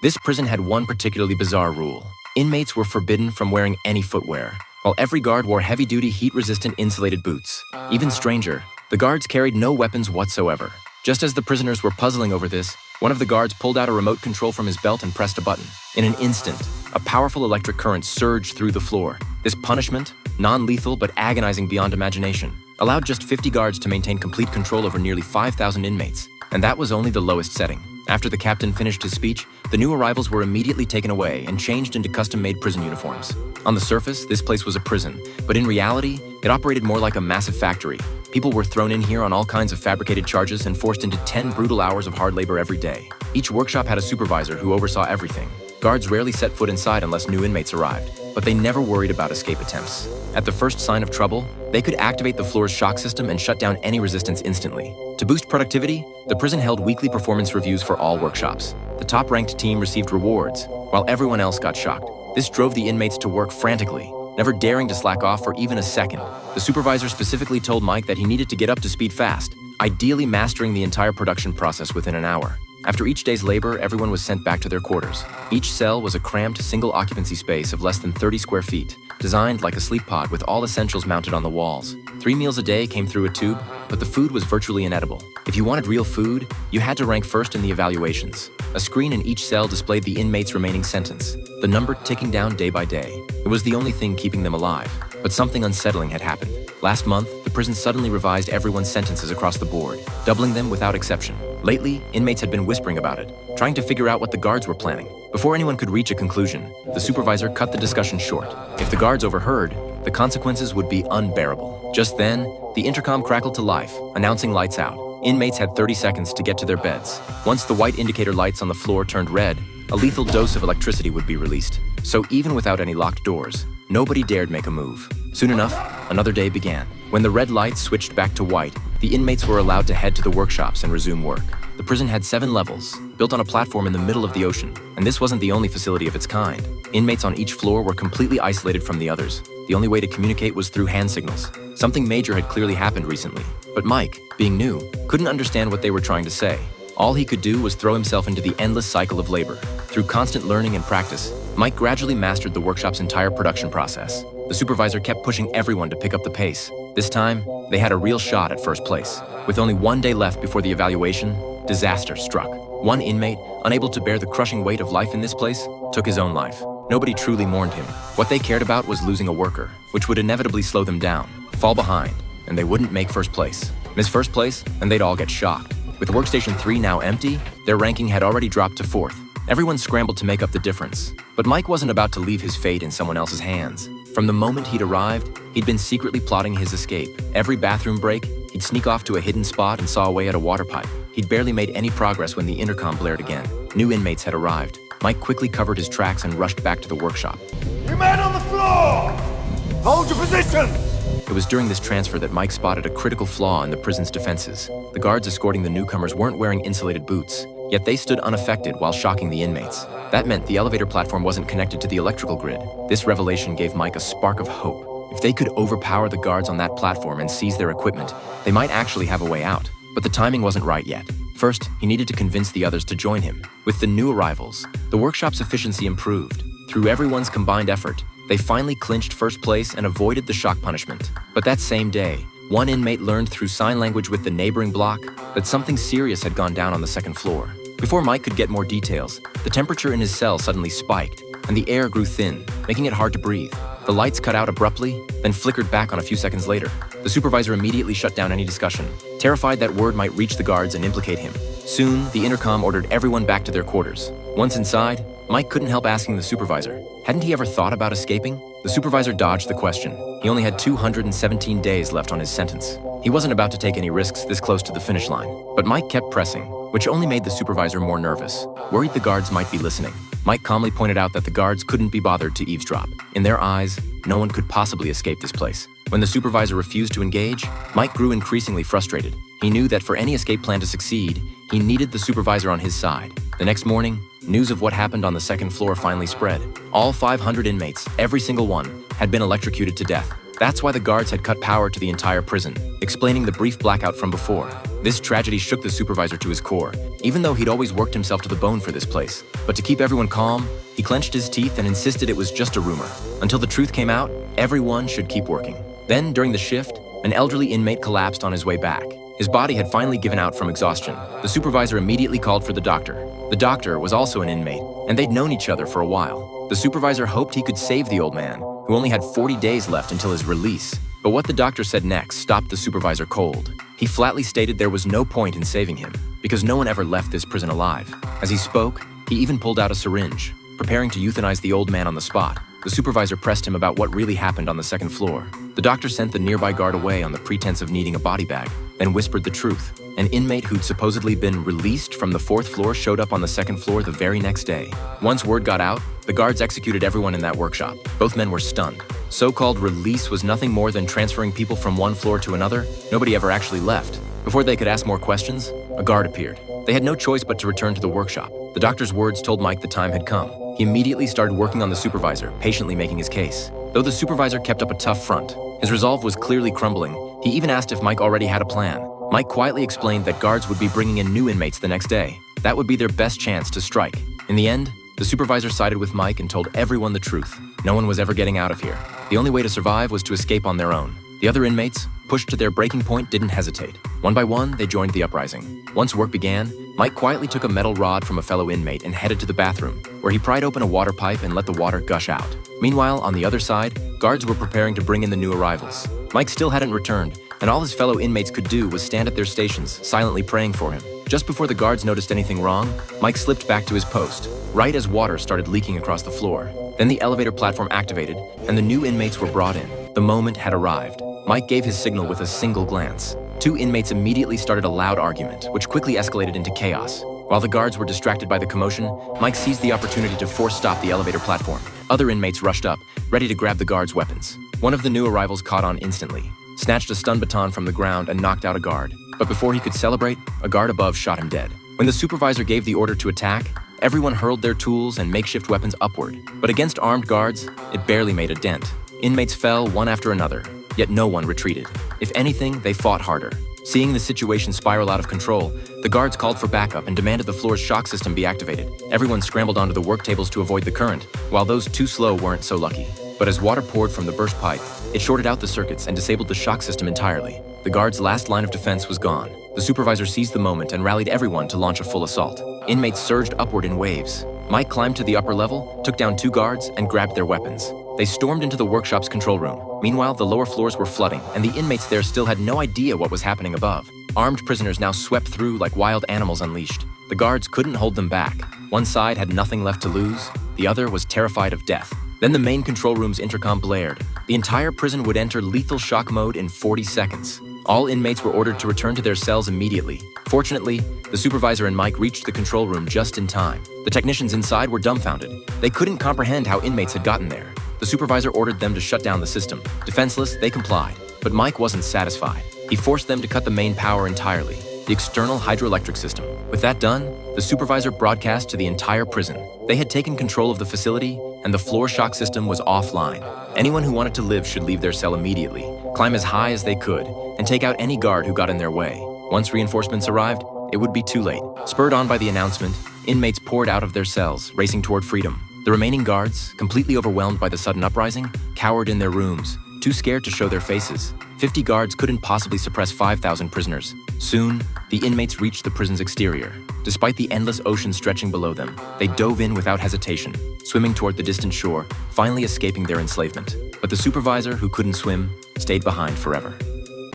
This prison had one particularly bizarre rule. Inmates were forbidden from wearing any footwear, while every guard wore heavy-duty, heat-resistant insulated boots. Even stranger, the guards carried no weapons whatsoever. Just as the prisoners were puzzling over this, one of the guards pulled out a remote control from his belt and pressed a button. In an instant, a powerful electric current surged through the floor. This punishment, non-lethal but agonizing beyond imagination, allowed just 50 guards to maintain complete control over nearly 5,000 inmates. And that was only the lowest setting. After the captain finished his speech, the new arrivals were immediately taken away and changed into custom-made prison uniforms. On the surface, this place was a prison, but in reality, it operated more like a massive factory. People were thrown in here on all kinds of fabricated charges and forced into 10 brutal hours of hard labor every day. Each workshop had a supervisor who oversaw everything. Guards rarely set foot inside unless new inmates arrived, but they never worried about escape attempts. At the first sign of trouble, they could activate the floor's shock system and shut down any resistance instantly. To boost productivity, the prison held weekly performance reviews for all workshops. The top-ranked team received rewards, while everyone else got shocked. This drove the inmates to work frantically, never daring to slack off for even a second. The supervisor specifically told Mike that he needed to get up to speed fast, ideally mastering the entire production process within an hour. After each day's labor, everyone was sent back to their quarters. Each cell was a cramped, single-occupancy space of less than 30 square feet, designed like a sleep pod with all essentials mounted on the walls. 3 meals a day came through a tube, but the food was virtually inedible. If you wanted real food, you had to rank first in the evaluations. A screen in each cell displayed the inmate's remaining sentence, the number ticking down day by day. It was the only thing keeping them alive. But something unsettling had happened. Last month, the prison suddenly revised everyone's sentences across the board, doubling them without exception. Lately, inmates had been whispering about it, trying to figure out what the guards were planning. Before anyone could reach a conclusion, the supervisor cut the discussion short. If the guards overheard, the consequences would be unbearable. Just then, the intercom crackled to life, announcing lights out. Inmates had 30 seconds to get to their beds. Once the white indicator lights on the floor turned red, a lethal dose of electricity would be released. So even without any locked doors, nobody dared make a move. Soon enough, another day began. When the red lights switched back to white, the inmates were allowed to head to the workshops and resume work. The prison had 7 levels, built on a platform in the middle of the ocean, and this wasn't the only facility of its kind. Inmates on each floor were completely isolated from the others. The only way to communicate was through hand signals. Something major had clearly happened recently, but Mike, being new, couldn't understand what they were trying to say. All he could do was throw himself into the endless cycle of labor. Through constant learning and practice, Mike gradually mastered the workshop's entire production process. The supervisor kept pushing everyone to pick up the pace. This time, they had a real shot at first place. With only 1 day left before the evaluation, disaster struck. One inmate, unable to bear the crushing weight of life in this place, took his own life. Nobody truly mourned him. What they cared about was losing a worker, which would inevitably slow them down, fall behind, and they wouldn't make first place. Miss first place, and they'd all get shocked. With Workstation 3 now empty, their ranking had already dropped to 4th. Everyone scrambled to make up the difference. But Mike wasn't about to leave his fate in someone else's hands. From the moment he'd arrived, he'd been secretly plotting his escape. Every bathroom break, he'd sneak off to a hidden spot and saw away at a water pipe. He'd barely made any progress when the intercom blared again. New inmates had arrived. Mike quickly covered his tracks and rushed back to the workshop. You men on the floor! Hold your position! It was during this transfer that Mike spotted a critical flaw in the prison's defenses. The guards escorting the newcomers weren't wearing insulated boots, yet they stood unaffected while shocking the inmates. That meant the elevator platform wasn't connected to the electrical grid. This revelation gave Mike a spark of hope. If they could overpower the guards on that platform and seize their equipment, they might actually have a way out. But the timing wasn't right yet. First, he needed to convince the others to join him. With the new arrivals, the workshop's efficiency improved. Through everyone's combined effort, they finally clinched first place and avoided the shock punishment. But that same day, one inmate learned through sign language with the neighboring block that something serious had gone down on the second floor. Before Mike could get more details, the temperature in his cell suddenly spiked, and the air grew thin, making it hard to breathe. The lights cut out abruptly, then flickered back on a few seconds later. The supervisor immediately shut down any discussion, terrified that word might reach the guards and implicate him. Soon, the intercom ordered everyone back to their quarters. Once inside, Mike couldn't help asking the supervisor, hadn't he ever thought about escaping? The supervisor dodged the question. He only had 217 days left on his sentence. He wasn't about to take any risks this close to the finish line. But Mike kept pressing, which only made the supervisor more nervous, worried the guards might be listening. Mike calmly pointed out that the guards couldn't be bothered to eavesdrop. In their eyes, no one could possibly escape this place. When the supervisor refused to engage, Mike grew increasingly frustrated. He knew that for any escape plan to succeed, he needed the supervisor on his side. The next morning, news of what happened on the second floor finally spread. All 500 inmates, every single one, had been electrocuted to death. That's why the guards had cut power to the entire prison, explaining the brief blackout from before. This tragedy shook the supervisor to his core, even though he'd always worked himself to the bone for this place. But to keep everyone calm, he clenched his teeth and insisted it was just a rumor. Until the truth came out, everyone should keep working. Then, during the shift, an elderly inmate collapsed on his way back. His body had finally given out from exhaustion. The supervisor immediately called for the doctor. The doctor was also an inmate, and they'd known each other for a while. The supervisor hoped he could save the old man, who only had 40 days left until his release. But what the doctor said next stopped the supervisor cold. He flatly stated there was no point in saving him, because no one ever left this prison alive. As he spoke, he even pulled out a syringe, preparing to euthanize the old man on the spot. The supervisor pressed him about what really happened on the second floor. The doctor sent the nearby guard away on the pretense of needing a body bag, then whispered the truth. An inmate who'd supposedly been released from the fourth floor showed up on the second floor the very next day. Once word got out, the guards executed everyone in that workshop. Both men were stunned. So-called release was nothing more than transferring people from one floor to another. Nobody ever actually left. Before they could ask more questions, a guard appeared. They had no choice but to return to the workshop. The doctor's words told Mike the time had come. He immediately started working on the supervisor, patiently making his case. Though the supervisor kept up a tough front, his resolve was clearly crumbling. He even asked if Mike already had a plan. Mike quietly explained that guards would be bringing in new inmates the next day. That would be their best chance to strike. In the end, the supervisor sided with Mike and told everyone the truth. No one was ever getting out of here. The only way to survive was to escape on their own. The other inmates, pushed to their breaking point, didn't hesitate. One by one, they joined the uprising. Once work began, Mike quietly took a metal rod from a fellow inmate and headed to the bathroom, where he pried open a water pipe and let the water gush out. Meanwhile, on the other side, guards were preparing to bring in the new arrivals. Mike still hadn't returned, and all his fellow inmates could do was stand at their stations, silently praying for him. Just before the guards noticed anything wrong, Mike slipped back to his post, right as water started leaking across the floor. Then the elevator platform activated, and the new inmates were brought in. The moment had arrived. Mike gave his signal with a single glance. Two inmates immediately started a loud argument, which quickly escalated into chaos. While the guards were distracted by the commotion, Mike seized the opportunity to force stop the elevator platform. Other inmates rushed up, ready to grab the guards' weapons. One of the new arrivals caught on instantly, snatched a stun baton from the ground and knocked out a guard. But before he could celebrate, a guard above shot him dead. When the supervisor gave the order to attack, everyone hurled their tools and makeshift weapons upward. But against armed guards, it barely made a dent. Inmates fell one after another, yet no one retreated. If anything, they fought harder. Seeing the situation spiral out of control, the guards called for backup and demanded the floor's shock system be activated. Everyone scrambled onto the work tables to avoid the current, while those too slow weren't so lucky. But as water poured from the burst pipe, it shorted out the circuits and disabled the shock system entirely. The guards' last line of defense was gone. The supervisor seized the moment and rallied everyone to launch a full assault. Inmates surged upward in waves. Mike climbed to the upper level, took down two guards, and grabbed their weapons. They stormed into the workshop's control room. Meanwhile, the lower floors were flooding, and the inmates there still had no idea what was happening above. Armed prisoners now swept through like wild animals unleashed. The guards couldn't hold them back. One side had nothing left to lose, the other was terrified of death. Then the main control room's intercom blared. The entire prison would enter lethal shock mode in 40 seconds. All inmates were ordered to return to their cells immediately. Fortunately, the supervisor and Mike reached the control room just in time. The technicians inside were dumbfounded. They couldn't comprehend how inmates had gotten there. The supervisor ordered them to shut down the system. Defenseless, they complied. But Mike wasn't satisfied. He forced them to cut the main power entirely, the external hydroelectric system. With that done, the supervisor broadcast to the entire prison. They had taken control of the facility, and the floor shock system was offline. Anyone who wanted to live should leave their cell immediately, climb as high as they could, and take out any guard who got in their way. Once reinforcements arrived, it would be too late. Spurred on by the announcement, inmates poured out of their cells, racing toward freedom. The remaining guards, completely overwhelmed by the sudden uprising, cowered in their rooms, too scared to show their faces. 50 guards couldn't possibly suppress 5,000 prisoners. Soon, the inmates reached the prison's exterior. Despite the endless ocean stretching below them, they dove in without hesitation, swimming toward the distant shore, finally escaping their enslavement. But the supervisor, who couldn't swim, stayed behind forever.